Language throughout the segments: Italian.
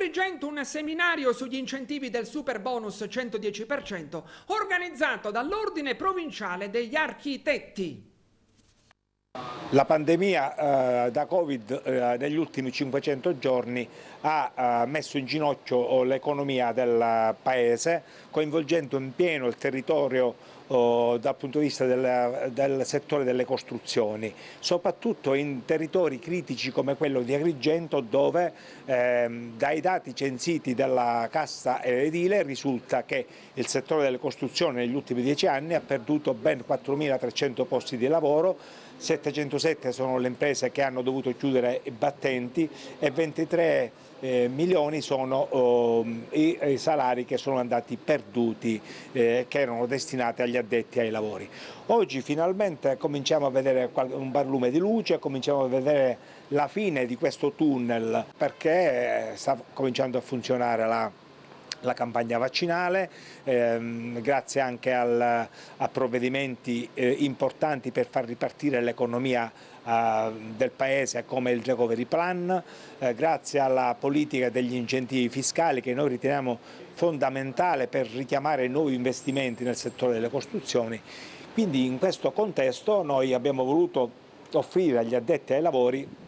Agrigento un seminario sugli incentivi del super bonus 110% organizzato dall'Ordine Provinciale degli Architetti. La pandemia da Covid negli ultimi 500 giorni ha messo in ginocchio l'economia del Paese, coinvolgendo in pieno il territorio dal punto di vista del settore delle costruzioni, soprattutto in territori critici come quello di Agrigento, dove dai dati censiti dalla cassa edile risulta che il settore delle costruzioni negli ultimi 10 anni ha perduto ben 4.300 posti di lavoro, 707 sono le imprese che hanno dovuto chiudere i battenti e 23 milioni sono i salari che sono andati perduti, che erano destinati agli addetti ai lavori. Oggi finalmente cominciamo a vedere un barlume di luce, cominciamo a vedere la fine di questo tunnel, perché sta cominciando a funzionare la campagna vaccinale, grazie anche a provvedimenti importanti per far ripartire l'economia del Paese come il Recovery Plan, grazie alla politica degli incentivi fiscali che noi riteniamo fondamentale per richiamare nuovi investimenti nel settore delle costruzioni. Quindi in questo contesto noi abbiamo voluto offrire agli addetti ai lavori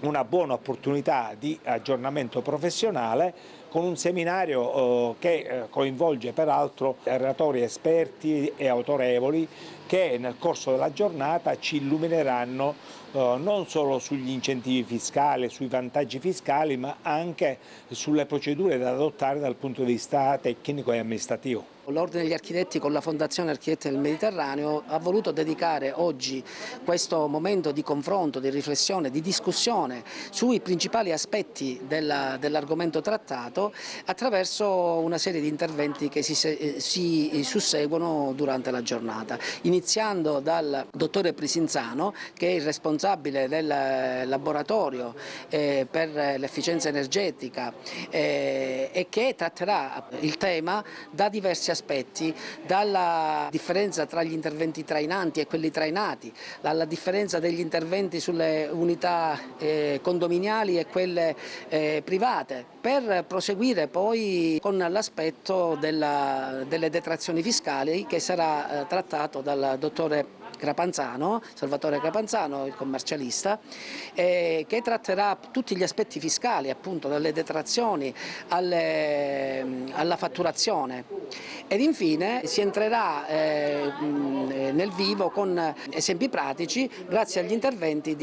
una buona opportunità di aggiornamento professionale con un seminario che coinvolge peraltro relatori esperti e autorevoli che nel corso della giornata ci illumineranno non solo sugli incentivi fiscali, sui vantaggi fiscali, ma anche sulle procedure da adottare dal punto di vista tecnico e amministrativo. L'Ordine degli Architetti con la Fondazione Architetti del Mediterraneo ha voluto dedicare oggi questo momento di confronto, di riflessione, di discussione sui principali aspetti dell'argomento trattato attraverso una serie di interventi che si susseguono durante la giornata, iniziando dal dottore Prisinzano, che è il responsabile del laboratorio per l'efficienza energetica e che tratterà il tema da diversi aspetti, dalla differenza tra gli interventi trainanti e quelli trainati, dalla differenza degli interventi sulle unità condominiali e quelle private, per proseguire poi con l'aspetto delle detrazioni fiscali che sarà trattato dal dottore Crapanzano, Salvatore Crapanzano, il commercialista, che tratterà tutti gli aspetti fiscali, appunto dalle detrazioni alla fatturazione. Ed infine si entrerà nel vivo con esempi pratici grazie agli interventi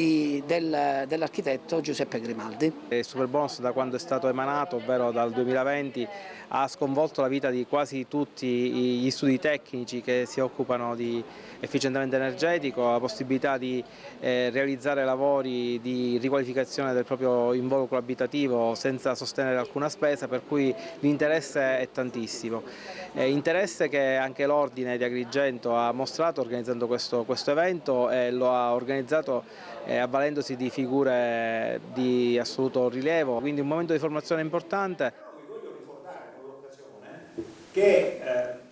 dell'architetto Giuseppe Grimaldi. Il Superbonus, da quando è stato emanato, ovvero dal 2020, ha sconvolto la vita di quasi tutti gli studi tecnici che si occupano di efficientamento energetico, la possibilità di realizzare lavori di riqualificazione del proprio involucro abitativo senza sostenere alcuna spesa, per cui l'interesse è tantissimo. Interesse che anche l'Ordine di Agrigento ha mostrato organizzando questo evento, e lo ha organizzato avvalendosi di figure di assoluto rilievo, quindi un momento di formazione importante. Voglio ricordare con l'occasione che